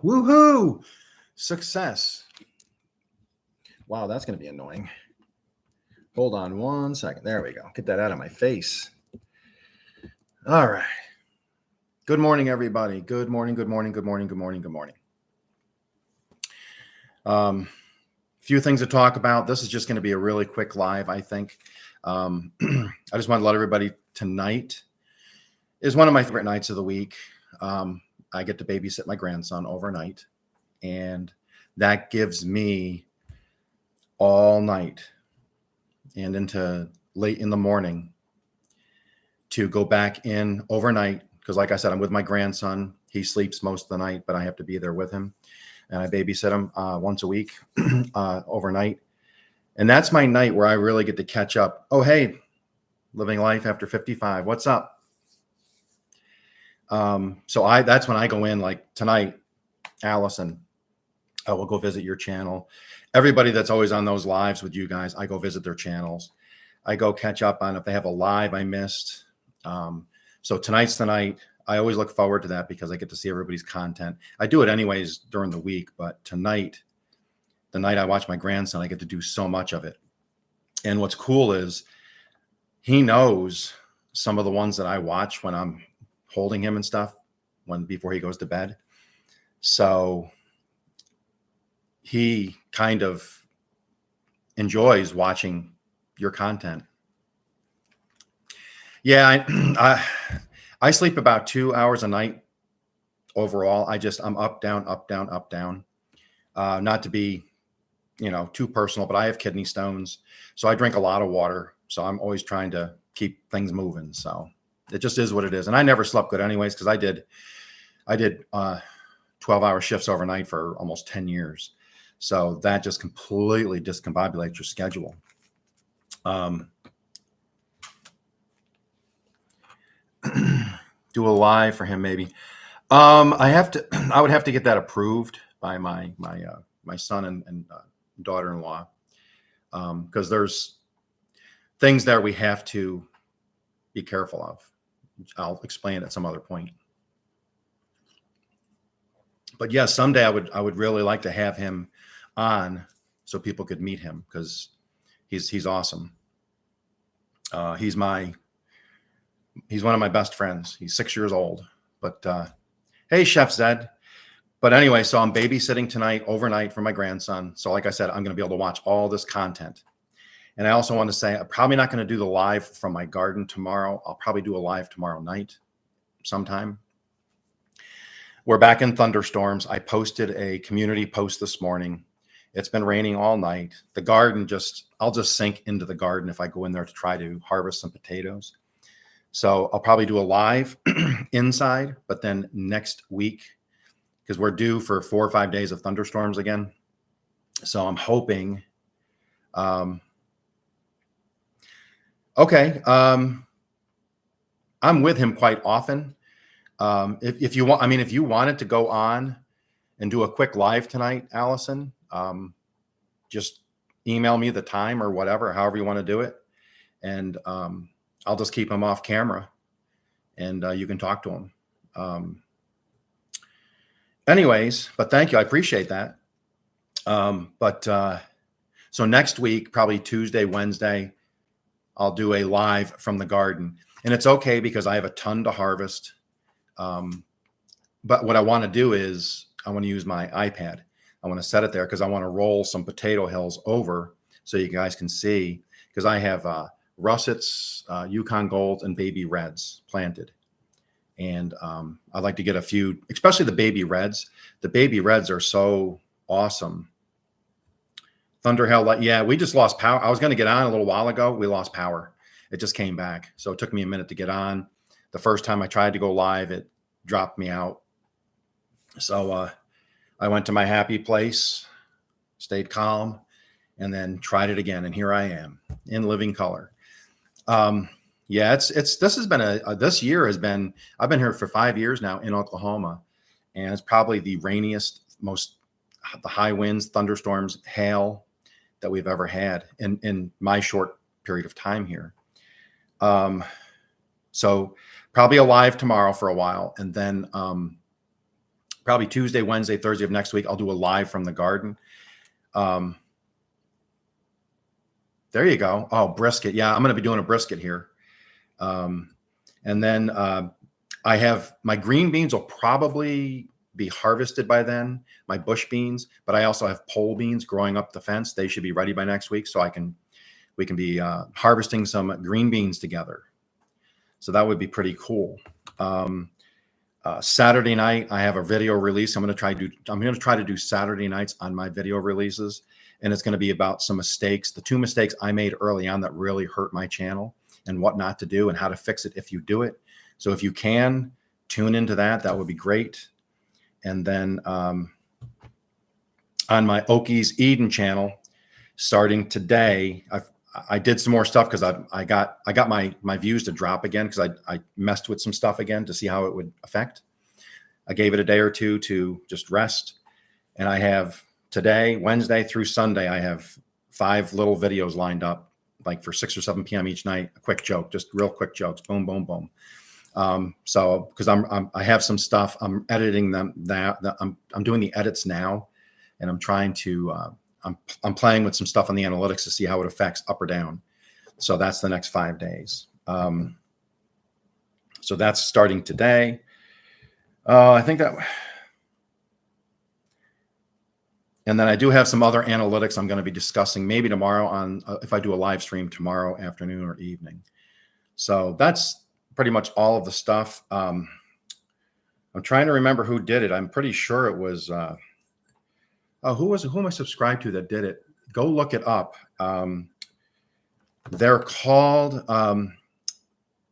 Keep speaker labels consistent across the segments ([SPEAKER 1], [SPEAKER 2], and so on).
[SPEAKER 1] Woohoo! Success. Wow, that's going to be annoying. Hold on 1 second. There we go. Get that out of my face. All right. Good morning, everybody. Good morning, good morning, good morning, good morning, good morning. Few things to talk about. This is just going to be a really quick live, I think. I just want to let everybody, tonight is one of my favorite nights of the week. I get to babysit my grandson overnight, and that gives me all night and into late in the morning to go back in overnight. Because like I said, I'm with my grandson. He sleeps most of the night, but I have to be there with him. And I babysit him once a week overnight. And that's my night where I really get to catch up. Oh, hey, living life after 55. What's up? So that's when I go in, like tonight, Allison, I will go visit your channel. Everybody that's always on those lives with you guys, I go visit their channels. I go catch up on if they have a live I missed. So tonight's the night. I always look forward to that because I get to see everybody's content. I do it anyways during the week, but tonight, the night I watch my grandson, I get to do so much of it. And what's cool is he knows some of the ones that I watch when I'm holding him and stuff before he goes to bed. So he kind of enjoys watching your content. Yeah, I sleep about 2 hours a night overall. I'm up, down, up, down, up, down. Not to be, too personal, but I have kidney stones. So I drink a lot of water. So I'm always trying to keep things moving. So it just is what it is. And I never slept good anyways, because I did 12-hour shifts overnight for almost 10 years. So that just completely discombobulates your schedule. Do a live for him, maybe. I would have to get that approved by my son and daughter-in-law, because there's things there we have to be careful of. I'll explain at some other point. But yeah, someday I would really like to have him on so people could meet him, because he's awesome. He's one of my best friends. He's 6 years old. But hey, Chef Zed. But anyway, so I'm babysitting tonight overnight for my grandson. So like I said, I'm going to be able to watch all this content. And I also want to say, I'm probably not going to do the live from my garden tomorrow. I'll probably do a live tomorrow night sometime. We're back in thunderstorms. I posted a community post this morning. It's been raining all night. The garden I'll just sink into the garden if I go in there to try to harvest some potatoes. So I'll probably do a live inside, but then next week, because we're due for 4 or 5 days of thunderstorms again. So I'm hoping, okay. I'm with him quite often. If you wanted to go on and do a quick live tonight, Allison, just email me the time or whatever, however you want to do it. And, I'll just keep him off camera and you can talk to him. Anyways, but thank you. I appreciate that. So next week, probably Tuesday, Wednesday, I'll do a live from the garden, and it's okay because I have a ton to harvest. But what I want to do is I want to use my iPad. I want to set it there because I want to roll some potato hills over so you guys can see, because I have, russets, Yukon Golds, and baby reds planted. And I'd like to get a few, especially the baby reds. The baby reds are so awesome. Thunderhail, yeah, we just lost power. I was going to get on a little while ago. We lost power. It just came back. So it took me a minute to get on. The first time I tried to go live, it dropped me out. So I went to my happy place, stayed calm, and then tried it again. And here I am in living color. Yeah, this year has been, I've been here for 5 years now in Oklahoma, and it's probably the rainiest, the high winds, thunderstorms, hail that we've ever had in my short period of time here. So probably alive tomorrow for a while, and then probably Tuesday, Wednesday, Thursday of next week, I'll do a live from the garden. There you go. Oh, brisket. Yeah, I'm going to be doing a brisket here. And then I have my green beans will probably be harvested by then, my bush beans, but I also have pole beans growing up the fence. They should be ready by next week, so we can be harvesting some green beans together. So that would be pretty cool. Saturday night, I have a video release. I'm going to try to do Saturday nights on my video releases, and it's going to be about some mistakes, the 2 mistakes I made early on that really hurt my channel, and what not to do and how to fix it if you do it. So if you can tune into that, that would be great. And then on my Okies Eden channel, starting today, I did some more stuff because I got my views to drop again because I messed with some stuff again to see how it would affect. I gave it a day or two to just rest, and I have today, Wednesday through Sunday, I have 5 little videos lined up, like for 6 or 7 p.m. each night. A quick joke, just real quick jokes, boom, boom, boom. So because I have some stuff, I'm editing them now. I'm doing the edits now, and I'm trying to I'm playing with some stuff on the analytics to see how it affects up or down. So that's the next 5 days. So that's starting today. I think that, and then I do have some other analytics I'm going to be discussing maybe tomorrow on if I do a live stream tomorrow afternoon or evening. So that's pretty much all of the stuff. I'm trying to remember who did it. I'm pretty sure it was, who am I subscribed to that did it? Go look it up. They're called,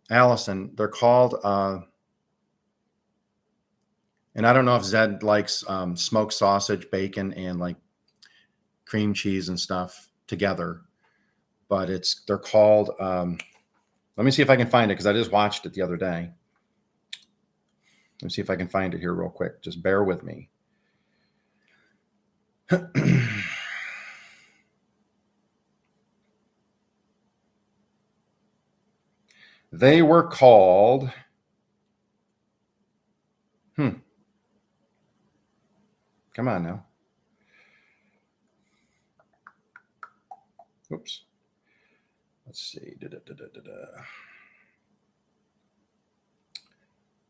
[SPEAKER 1] Allison, they're called, and I don't know if Zed likes smoked sausage, bacon, and like cream cheese and stuff together, but they're called, let me see if I can find it because I just watched it the other day. Let me see if I can find it here real quick. Just bear with me. They were called, come on now. Oops. Let's see.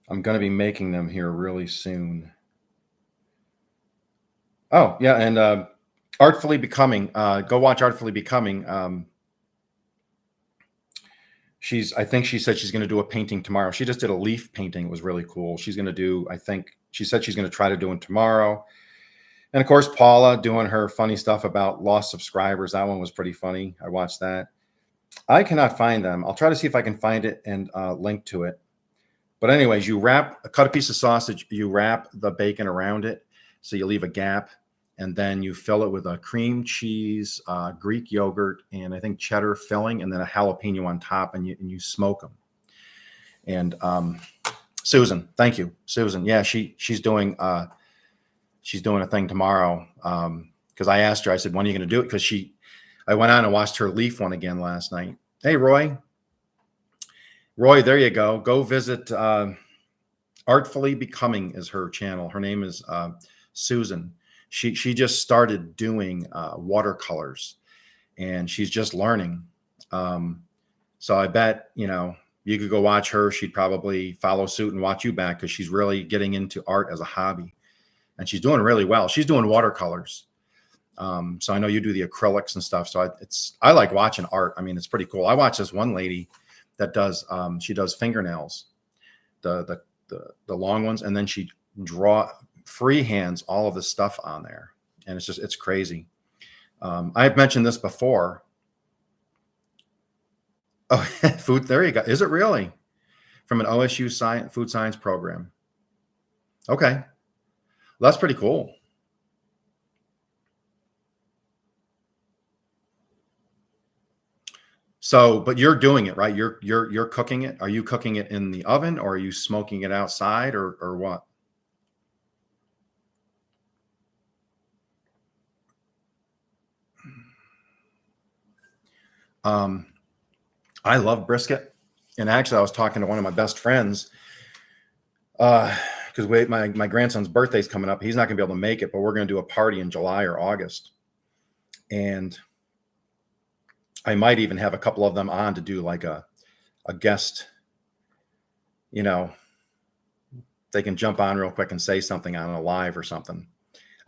[SPEAKER 1] I'm going to be making them here really soon. Oh, yeah. And Artfully Becoming, go watch Artfully Becoming. I think she said she's going to do a painting tomorrow. She just did a leaf painting. It was really cool. She's going to do, I think she said she's going to try to do it tomorrow. And of course, Paula doing her funny stuff about lost subscribers. That one was pretty funny. I watched that. I cannot find them. I'll try to see if I can find it and link to it. But anyways, cut a piece of sausage, you wrap the bacon around it. So you leave a gap, and then you fill it with a cream cheese, Greek yogurt, and I think cheddar filling, and then a jalapeno on top, and you smoke them. And Susan, thank you, Susan. Yeah, she's doing a thing tomorrow. Because I asked her, I said, when are you going to do it? Because I went on and watched her leaf one again last night. Hey, Roy, there you go. Go visit. Artfully Becoming is her channel. Her name is Susan. She just started doing watercolors, and she's just learning. So I bet, you could go watch her. She'd probably follow suit and watch you back because she's really getting into art as a hobby, and she's doing really well. She's doing watercolors. So I know you do the acrylics and stuff. So I like watching art. I mean, it's pretty cool. I watch this one lady that does, she does fingernails, the long ones. And then she freehands all of this stuff on there. And it's crazy. I've mentioned this before. Oh, food. There you go. Is it really from an OSU food science program? Okay. Well, that's pretty cool. So, but you're doing it, right? You're cooking it. Are you cooking it in the oven, or are you smoking it outside, or what? I love brisket. And actually, I was talking to one of my best friends, because because my grandson's birthday's coming up. He's not going to be able to make it, but we're going to do a party in July or August. And I might even have a couple of them on to do like a guest, you know, they can jump on real quick and say something on a live or something.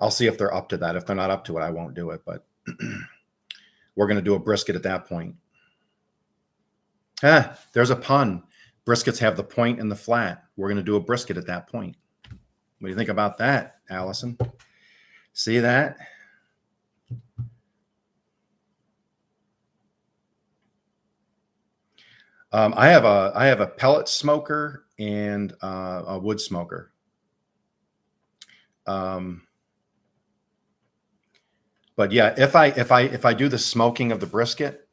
[SPEAKER 1] I'll see if they're up to that. If they're not up to it, I won't do it, but we're going to do a brisket at that point. There's a pun. Briskets have the point and the flat. We're going to do a brisket at that point. What do you think about that, Allison? See that? I have a pellet smoker and a wood smoker. But yeah, if I do the smoking of the brisket,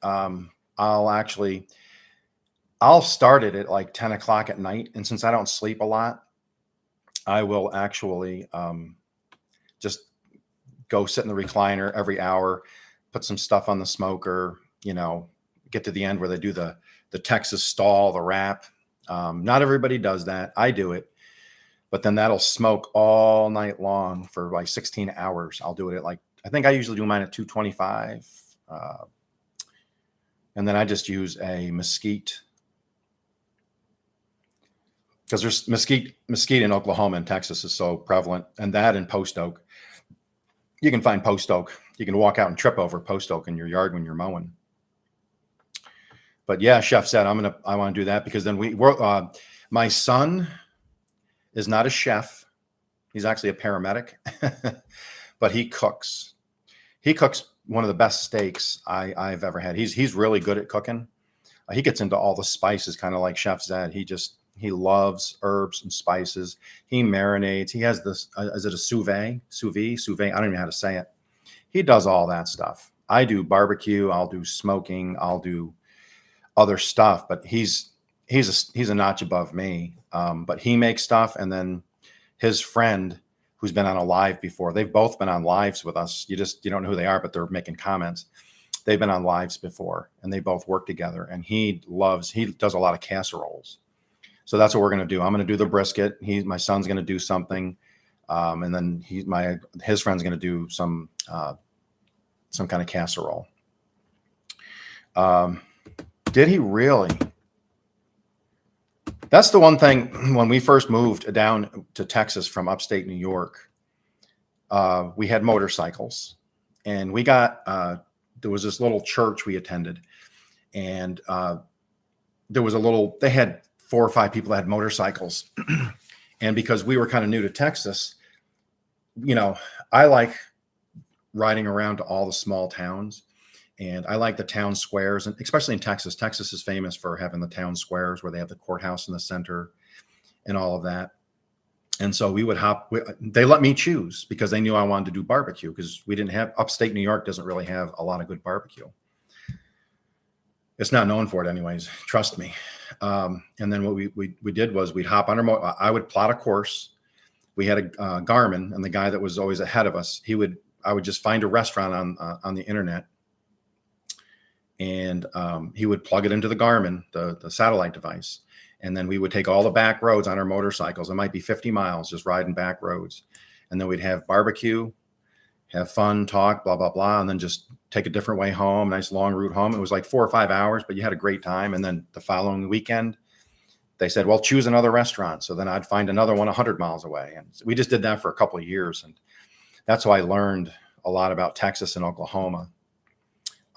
[SPEAKER 1] I'll start it at like 10 o'clock at night. And since I don't sleep a lot, I will actually just go sit in the recliner every hour, put some stuff on the smoker, get to the end where they do the Texas stall, the wrap. Not everybody does that. I do it, but then that'll smoke all night long for like 16 hours. I'll do it at I think I usually do mine at 225. And then I just use a mesquite, because there's mesquite in Oklahoma and Texas is so prevalent, and that and post oak. You can find post oak. You can walk out and trip over post oak in your yard when you're mowing. But yeah, Chef said I want to do that because then my son is not a chef. He's actually a paramedic, but he cooks. He cooks one of the best steaks I've ever had. He's really good at cooking. He gets into all the spices, kind of like Chef Zed. He loves herbs and spices. He marinates. He has this, is it a sous vide? I don't even know how to say it. He does all that stuff. I do barbecue. I'll do smoking. I'll do other stuff, but he's a notch above me. But he makes stuff. And then his friend who's been on a live before, they've both been on lives with us. You don't know who they are, but they're making comments. They've been on lives before and they both work together, and he does a lot of casseroles. So that's what we're going to do. I'm going to do the brisket. My son's going to do something. And then his friend's going to do some kind of casserole. Did he really? That's the one thing. When we first moved down to Texas from upstate New York, we had motorcycles, and we got, there was this little church we attended, and they had 4 or 5 people that had motorcycles. And because we were kind of new to Texas, I like riding around to all the small towns, and I like the town squares, and especially in Texas. Texas is famous for having the town squares where they have the courthouse in the center and all of that. And so we would they let me choose because they knew I wanted to do barbecue, because upstate New York doesn't really have a lot of good barbecue. It's not known for it anyways. Trust me. And then what we did was we'd hop on I would plot a course. We had a Garmin, and the guy that was always ahead of us, I would just find a restaurant on the internet, and he would plug it into the Garmin, the satellite device. And then we would take all the back roads on our motorcycles. It might be 50 miles just riding back roads. And then we'd have barbecue, have fun, talk, blah, blah, blah, and then just take a different way home, nice long route home. It was like 4 or 5 hours, but you had a great time. And then the following weekend, they said, well, choose another restaurant. So then I'd find another one 100 miles away. And we just did that for a couple of years. And that's how I learned a lot about Texas and Oklahoma.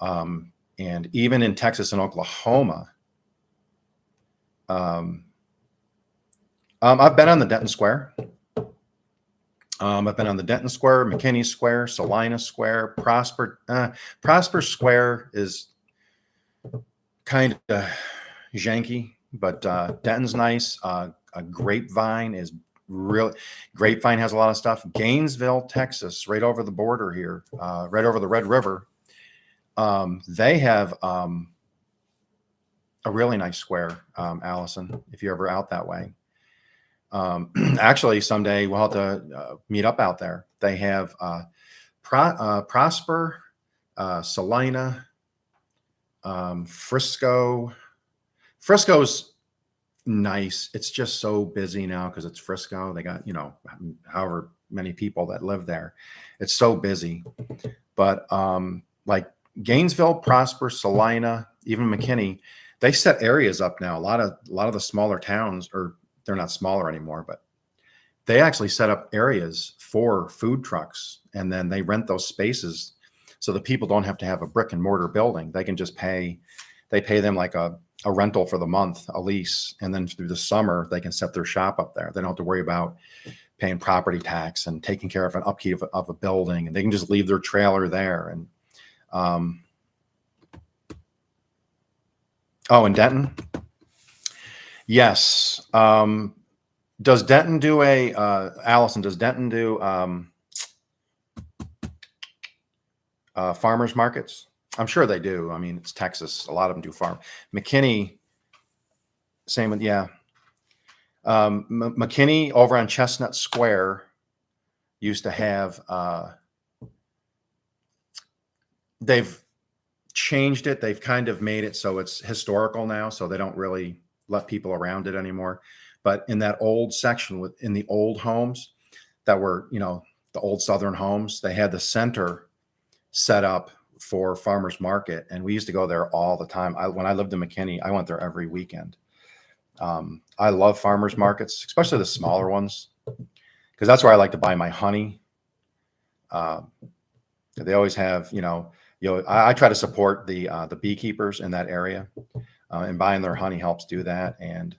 [SPEAKER 1] And even in Texas and Oklahoma, I've been on the Denton Square. I've been on the Denton Square, McKinney Square, Salina Square, Prosper Square is kind of janky, but Denton's nice. Grapevine has a lot of stuff. Gainesville, Texas, right over the border here, right over the Red River. They have a really nice square, Allison, if you're ever out that way. Actually, someday we'll have to meet up out there. They have Prosper, Salina, Frisco. Frisco's nice. It's just so busy now because it's Frisco. They got, however many people that live there. It's so busy. But like Gainesville, Prosper, Salina, even McKinney, they set areas up now. A lot of the smaller towns, or they're not smaller anymore, but they actually set up areas for food trucks, and then they rent those spaces so the people don't have to have a brick and mortar building. They can just pay them like a rental for the month, a lease, and then through the summer they can set their shop up there. They don't have to worry about paying property tax and taking care of an upkeep of a building, and they can just leave their trailer there. And in Denton, yes. Does Denton do Allison? Does Denton do farmers markets? I'm sure they do. I mean, it's Texas. A lot of them do farm. McKinney, same with, yeah. McKinney over on Chestnut Square used to have, they've changed it. They've kind of made it so it's historical now, so they don't really let people around it anymore. But in that old section in the old homes that were, the old Southern homes, they had the center set up for farmers market, and we used to go there all the time. When I lived in McKinney, I went there every weekend. I love farmers markets, especially the smaller ones, because that's where I like to buy my honey. They always have, I try to support the beekeepers in that area, and buying their honey helps do that. And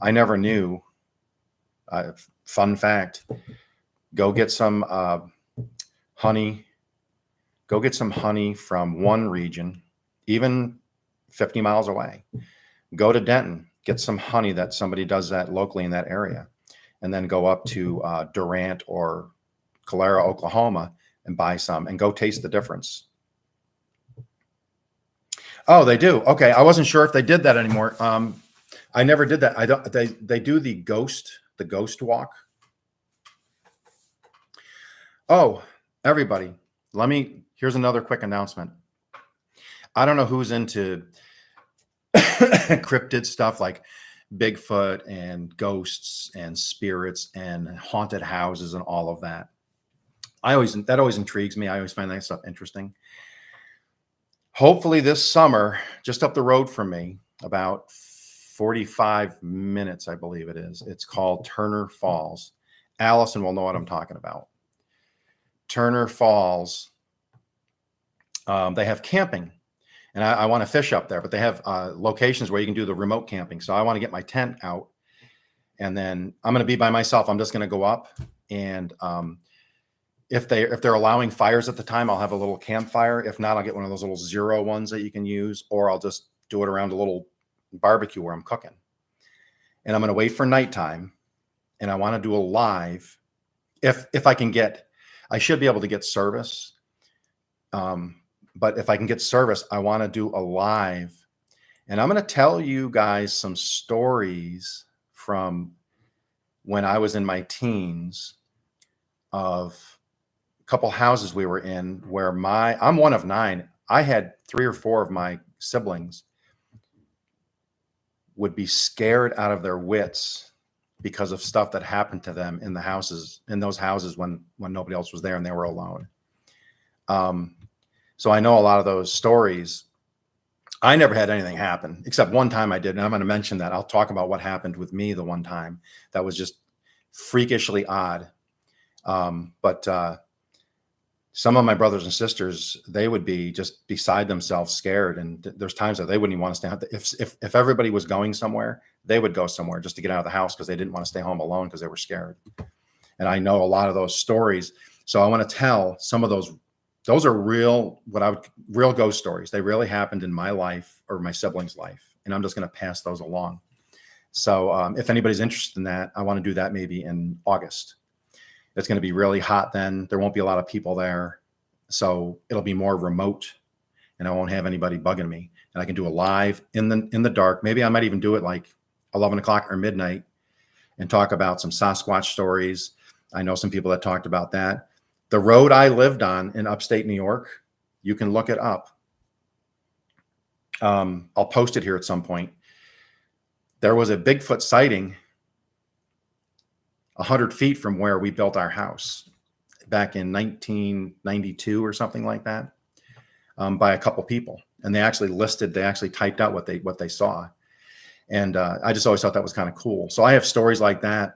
[SPEAKER 1] I never knew. Fun fact: go get some honey. Go get some honey from one region, even 50 miles away. Go to Denton, get some honey that somebody does that locally in that area, and then go up to Durant or Calera, Oklahoma, and buy some, and go taste the difference. Oh, they do. Okay, I wasn't sure if they did that anymore. I never did that. I don't. They do the ghost walk. Oh, everybody, here's another quick announcement. I don't know who's into cryptid stuff like Bigfoot and ghosts and spirits and haunted houses and all of that. That always intrigues me. I always find that stuff interesting. Hopefully this summer, just up the road from me, about 45 minutes, I believe it is. It's called Turner Falls. Allison will know what I'm talking about. Turner Falls. They have camping, and I want to fish up there, but they have locations where you can do the remote camping. So I want to get my tent out, and then I'm going to be by myself. I'm just going to go up, and if they're allowing fires at the time, I'll have a little campfire. If not, I'll get one of those little zero ones that you can use, or I'll just do it around a little barbecue where I'm cooking. And I'm going to wait for nighttime, and I want to do a live. If I can I should be able to get service. But if I can get service, I want to do a live, and I'm going to tell you guys some stories from when I was in my teens of a couple houses we were in where I'm one of 9. I had 3 or 4 of my siblings would be scared out of their wits because of stuff that happened to them in those houses when nobody else was there and they were alone. So I know a lot of those stories. I never had anything happen, except one time I did. And I'm going to mention that. I'll talk about what happened with me the one time. That was just freakishly odd. But some of my brothers and sisters, they would be just beside themselves scared. And there's times that they wouldn't even want to stay out. If everybody was going somewhere, they would go somewhere just to get out of the house because they didn't want to stay home alone because they were scared. And I know a lot of those stories. So I want to tell some of those. Those are real ghost stories. They really happened in my life or my siblings' life. And I'm just going to pass those along. So if anybody's interested in that, I want to do that maybe in August. It's going to be really hot then. There won't be a lot of people there. So it'll be more remote, and I won't have anybody bugging me. And I can do a live in the dark. Maybe I might even do it like 11 o'clock or midnight and talk about some Sasquatch stories. I know some people that talked about that. The road I lived on in upstate New York, you can look it up. I'll post it here at some point. there was a Bigfoot sighting 100 feet from where we built our house back in 1992 or something like that, by a couple people. And they actually typed out what they saw. And I just always thought that was kind of cool. So I have stories like that,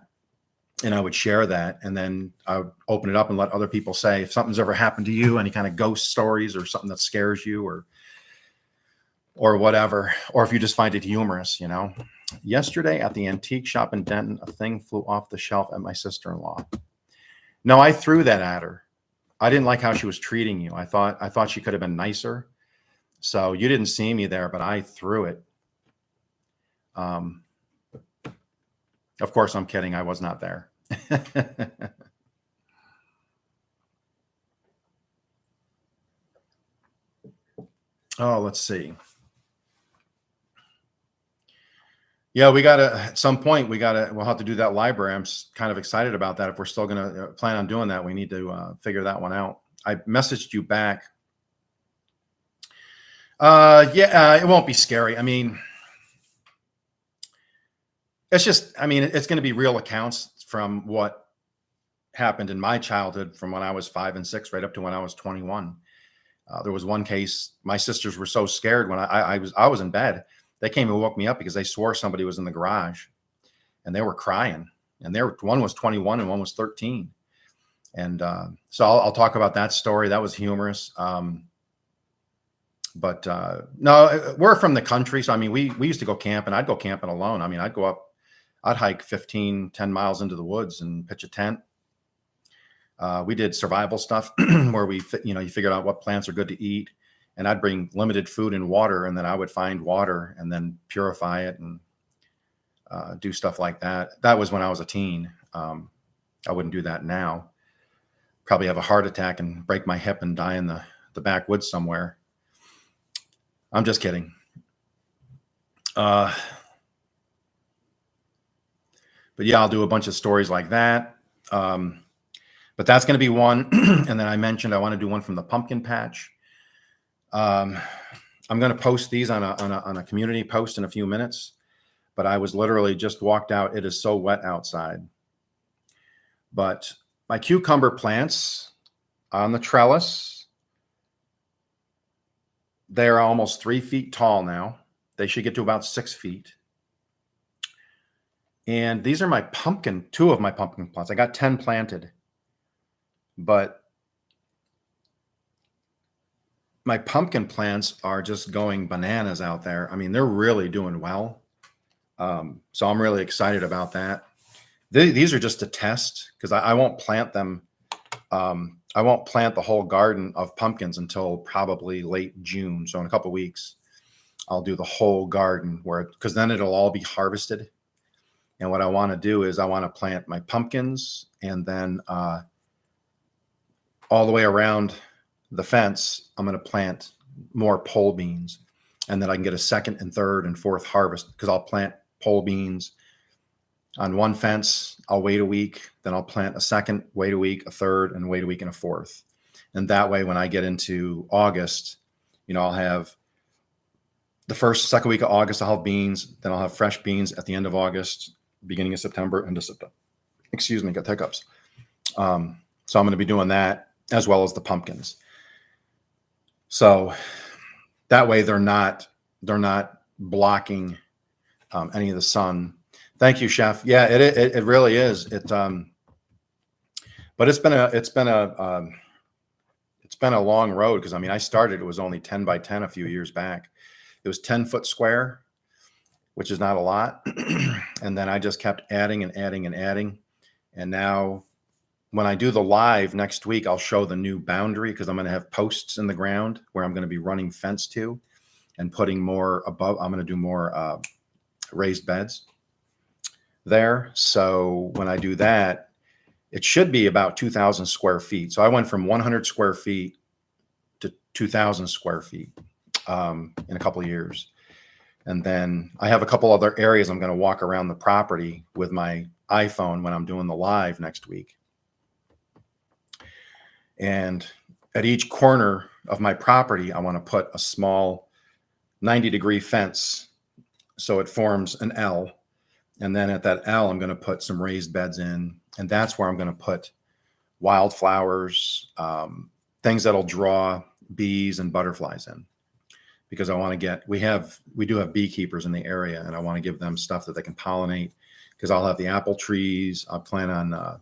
[SPEAKER 1] and I would share that, and then I would open it up and let other people say if something's ever happened to you, any kind of ghost stories or something that scares you or whatever, or if you just find it humorous, you know. Yesterday at the antique shop in Denton, a thing flew off the shelf at my sister-in-law. No, I threw that at her. I didn't like how she was treating you. I thought she could have been nicer. So you didn't see me there, but I threw it. Of course, I'm kidding. I was not there. Oh, let's see. Yeah, at some point, we'll have to do that library. I'm kind of excited about that. If we're still going to plan on doing that, we need to figure that one out. I messaged you back. It won't be scary. I mean, it's going to be real accounts from what happened in my childhood, from when I was 5 and 6, right up to when I was 21. There was one case, my sisters were so scared when I was in bed. They came and woke me up because they swore somebody was in the garage, and they were crying. And one was 21 and one was 13. And so I'll talk about that story. That was humorous. But no, we're from the country. So, I mean, we used to go camping. I'd go camping alone. I mean, I'd hike 10 miles into the woods and pitch a tent. We did survival stuff where you figured out what plants are good to eat. And I'd bring limited food and water, and then I would find water and then purify it and do stuff like that. That was when I was a teen. I wouldn't do that now. Probably have a heart attack and break my hip and die in the backwoods somewhere. I'm just kidding. But yeah, I'll do a bunch of stories like that. But that's going to be one. And then I mentioned I want to do one from the pumpkin patch. I'm going to post these on a community post in a few minutes, but I was literally just walked out. It is so wet outside. But my cucumber plants on the trellis, they're almost 3 feet tall now. They should get to about 6 feet. And these are two of my pumpkin plants. I got 10 planted, but my pumpkin plants are just going bananas out there. I mean, they're really doing well. So I'm really excited about that. These are just a test, because I won't plant them. I won't plant the whole garden of pumpkins until probably late June. So in a couple of weeks, I'll do the whole garden because then it'll all be harvested. And what I want to do is I want to plant my pumpkins, and then all the way around the fence, I'm going to plant more pole beans, and then I can get a second and third and fourth harvest, because I'll plant pole beans on one fence. I'll wait a week, then I'll plant a second, wait a week, a third, and wait a week and a fourth. And that way, when I get into August, I'll have the second week of August, I'll have beans. Then I'll have fresh beans at the end of August, beginning of September, into September. Excuse me, got hiccups. So I'm going to be doing that as well as the pumpkins. So that way they're not blocking any of the sun. Thank you, Chef. Yeah, it really is. But it's been a long road, because I started, it was only 10 by 10 a few years back. It was 10 foot square, which is not a lot. And then I just kept adding and adding and adding. And now when I do the live next week, I'll show the new boundary, because I'm going to have posts in the ground where I'm going to be running fence to and putting more above. I'm going to do more raised beds there. So when I do that, it should be about 2,000 square feet. So I went from 100 square feet to 2,000 square feet in a couple of years. And then I have a couple other areas I'm going to walk around the property with my iPhone when I'm doing the live next week. And at each corner of my property, I want to put a small 90-degree fence So it forms an L. And then at that L, I'm going to put some raised beds in. And that's where I'm going to put wildflowers, things that'll draw bees and butterflies in. Because I want to get, we do have beekeepers in the area, and I want to give them stuff that they can pollinate. Because I'll have the apple trees. I plan on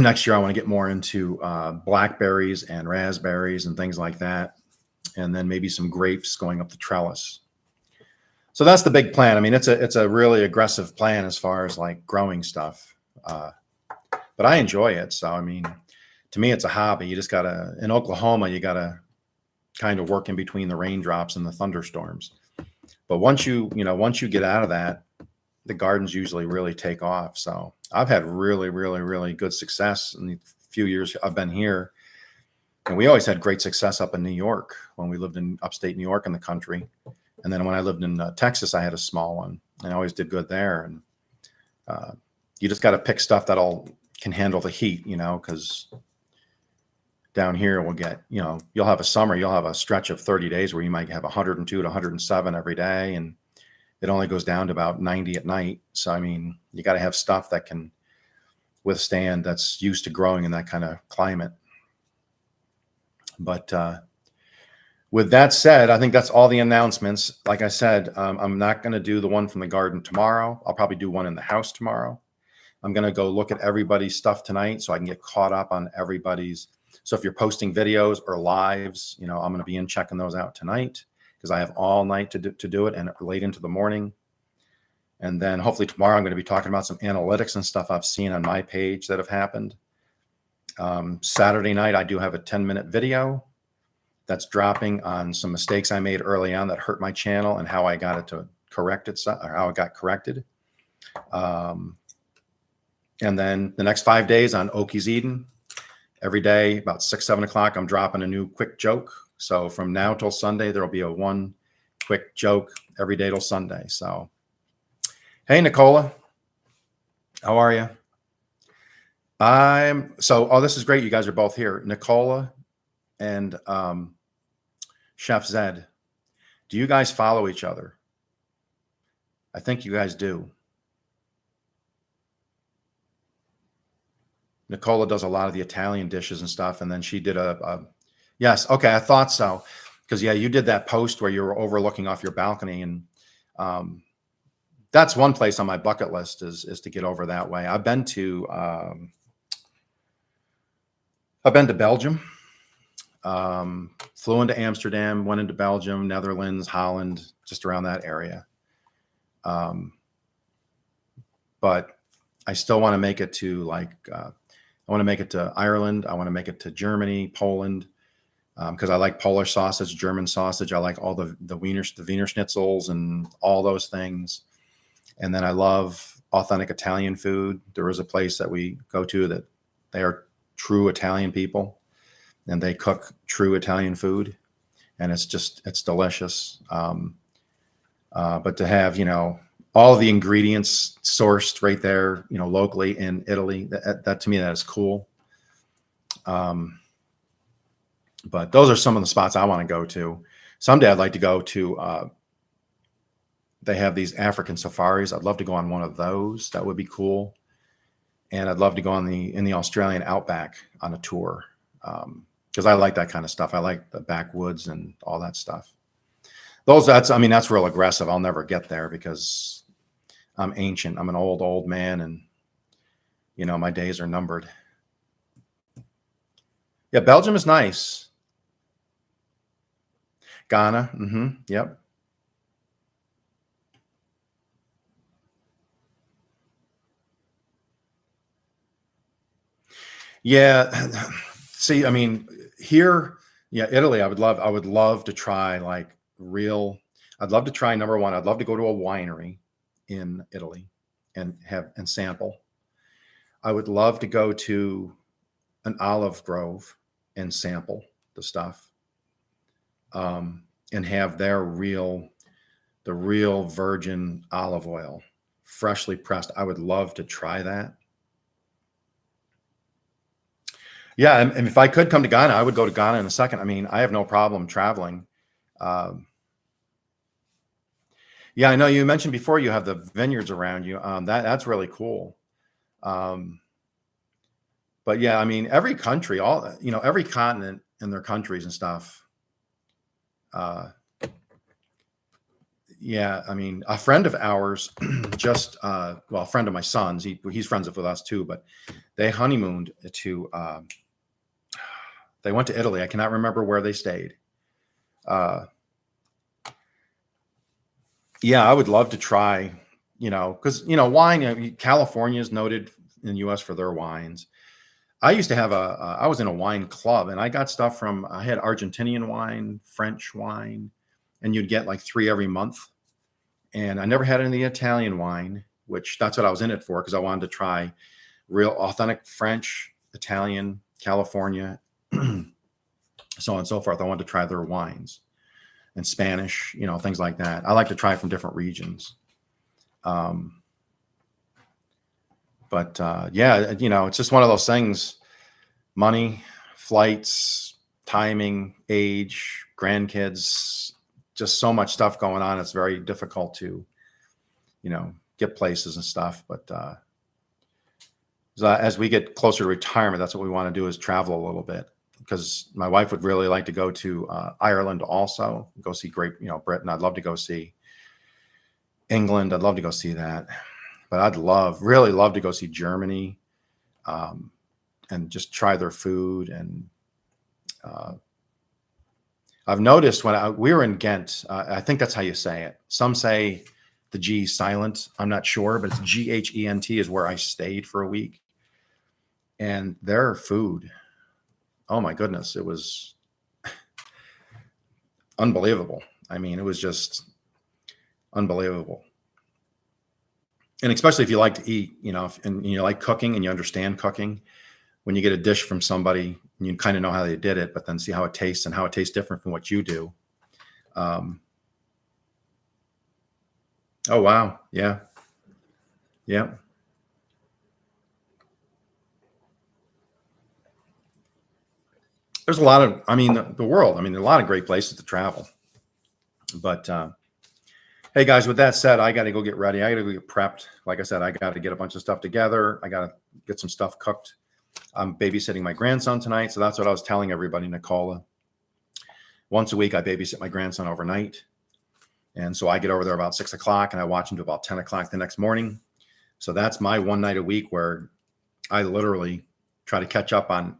[SPEAKER 1] next year I want to get more into blackberries and raspberries and things like that, and then maybe some grapes going up the trellis. So that's the big plan. I mean, it's a really aggressive plan as far as like growing stuff, but I enjoy it. So I mean, to me, it's a hobby. You just gotta, in Oklahoma, you gotta kind of work in between the raindrops and the thunderstorms. But once you get out of that, the gardens usually really take off. So I've had really, really, really good success in the few years I've been here. And we always had great success up in New York when we lived in upstate New York in the country. And then when I lived in Texas, I had a small one, and I always did good there. And you just got to pick stuff can handle the heat, because down here we'll get, you'll have a summer, you'll have a stretch of 30 days where you might have 102 to 107 every day. And it only goes down to about 90 at night. So, I mean, you got to have stuff that can withstand, that's used to growing in that kind of climate. But with that said, I think that's all the announcements. Like I said, I'm not going to do the one from the garden tomorrow. I'll probably do one in the house tomorrow. I'm going to go look at everybody's stuff tonight so I can get caught up on everybody's. So if you're posting videos or lives, I'm going to be in checking those out tonight, because I have all night to do it, and late into the morning. And then hopefully tomorrow I'm going to be talking about some analytics and stuff I've seen on my page that have happened. Saturday night, I do have a 10-minute video that's dropping on some mistakes I made early on that hurt my channel and how I got it to correct it, or how it got corrected. And then the next 5 days on Okies Eden, every day about 6, 7 o'clock, I'm dropping a new quick joke. So from now till Sunday, there'll be one quick joke every day till Sunday. So, hey, Nicola, how are you? This is great. You guys are both here. Nicola and Chef Zed, do you guys follow each other? I think you guys do. Nicola does a lot of the Italian dishes and stuff. And then she did yes. Okay. I thought so. Because you did that post where you were overlooking off your balcony. And that's one place on my bucket list is to get over that way. I've been to Belgium, flew into Amsterdam, went into Belgium, Netherlands, Holland, just around that area. But I still want to make it to I want to make it to Ireland. I want to make it to Germany, Poland, because I like Polish sausage, German sausage. I like all the Wiener schnitzels and all those things. And then I love authentic Italian food. There is a place that we go to that they are true Italian people, and they cook true Italian food, and it's delicious. But to have, all the ingredients sourced right there, locally in Italy, that to me, that is cool. But those are some of the spots I want to go to. Someday I'd like to go to, they have these African safaris. I'd love to go on one of those. That would be cool. And I'd love to go in the Australian outback on a tour. Because I like that kind of stuff. I like the backwoods and all that stuff. That's real aggressive. I'll never get there because I'm ancient. I'm an old man, and my days are numbered. Yeah, Belgium is nice. Ghana. Yep. Yeah. See, here, Italy, I would love to try I'd love to try, number one, I'd love to go to a winery in Italy and sample. I would love to go to an olive grove and sample the stuff, and have the real virgin olive oil, freshly pressed. I would love to try that. Yeah, and if I could come to Ghana, I would go to Ghana in a second. I have no problem traveling. Yeah, I know you mentioned before you have the vineyards around you. That's really cool. Um, but yeah, I mean, every country, every continent and their countries and stuff. Yeah, I mean, a friend of ours a friend of my son's, he's friends with us too, but they honeymooned they went to Italy. I cannot remember where they stayed. Uh, yeah, I would love to try, because, wine, California is noted in the US for their wines. I used to have I was in a wine club and I got stuff I had Argentinian wine, French wine, and you'd get like 3 every month. And I never had any Italian wine, which that's what I was in it for, because I wanted to try real authentic French, Italian, California, so on and so forth. I wanted to try their wines and Spanish, things like that. I like to try from different regions. Yeah, it's just one of those things: money, flights, timing, age, grandkids, just so much stuff going on. It's very difficult to, get places and stuff. But as we get closer to retirement, that's what we want to do, is travel a little bit, because my wife would really like to go to Ireland also, go see Britain. I'd love to go see England. I'd love to go see that. But I'd really love to go see Germany, and just try their food. And I've noticed when we were in Ghent, I think that's how you say it. Some say the G silent. I'm not sure, but it's Ghent is where I stayed for a week. And their food, oh my goodness, it was unbelievable. I mean, it was just unbelievable. And especially if you like to eat, and you like cooking and you understand cooking, when you get a dish from somebody and you kind of know how they did it, but then see how it tastes and how it tastes different from what you do. Oh, wow. Yeah. Yeah. There's a lot of, the world, there are a lot of great places to travel. But hey guys, with that said, I got to go get ready. I got to go get prepped. Like I said, I got to get a bunch of stuff together. I got to get some stuff cooked. I'm babysitting my grandson tonight. So that's what I was telling everybody, Nicola. Once a week, I babysit my grandson overnight. And so I get over there about 6 o'clock and I watch him to about 10 o'clock the next morning. So that's my one night a week where I literally try to catch up on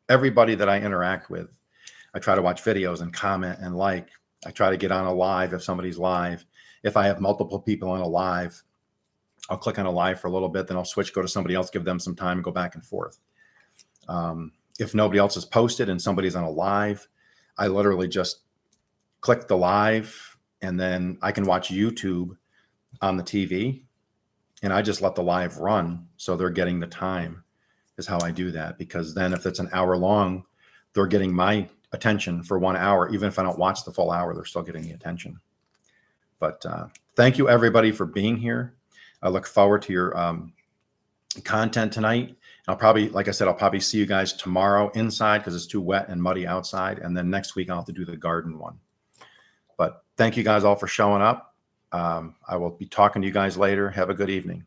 [SPEAKER 1] everybody that I interact with. I try to watch videos and comment and like. I try to get on a live if somebody's live. If I have multiple people on a live, I'll click on a live for a little bit, then I'll switch, go to somebody else, give them some time, and go back and forth. If nobody else has posted and somebody's on a live, I literally just click the live, and then I can watch YouTube on the TV, and I just let the live run so they're getting the time, is how I do that. Because then if it's an hour long, they're getting my attention for 1 hour. Even if I don't watch the full hour, they're still getting the attention. But thank you everybody for being here. I look forward to your content tonight. I'll probably, like I said, I'll probably see you guys tomorrow inside because it's too wet and muddy outside. And then next week I'll have to do the garden one. But thank you guys all for showing up. I will be talking to you guys later. Have a good evening.